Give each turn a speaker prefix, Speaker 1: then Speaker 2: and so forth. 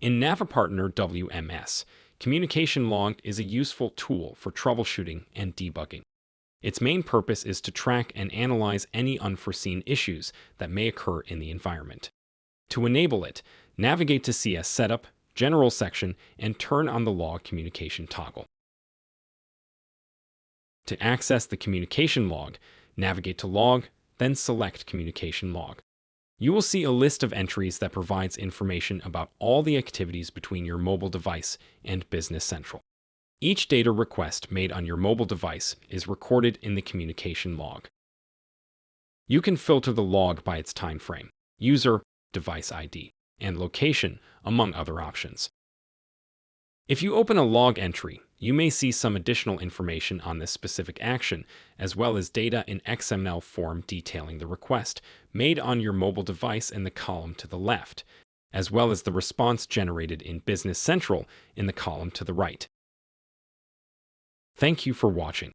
Speaker 1: In Navipartner WMS, Communication Log is a useful tool for troubleshooting and debugging. Its main purpose is to track and analyze any unforeseen issues that may occur in the environment. To enable it, navigate to CS Setup, General section, and turn on the Log Communication toggle. To access the Communication Log, navigate to Log, then select Communication Log. You will see a list of entries that provides information about all the activities between your mobile device and Business Central. Each data request made on your mobile device is recorded in the Communication Log. You can filter the log by its time frame, user, device ID, and location, among other options. If you open a log entry, you may see some additional information on this specific action, as well as data in XML form detailing the request made on your mobile device in the column to the left, as well as the response generated in Business Central in the column to the right. Thank you for watching.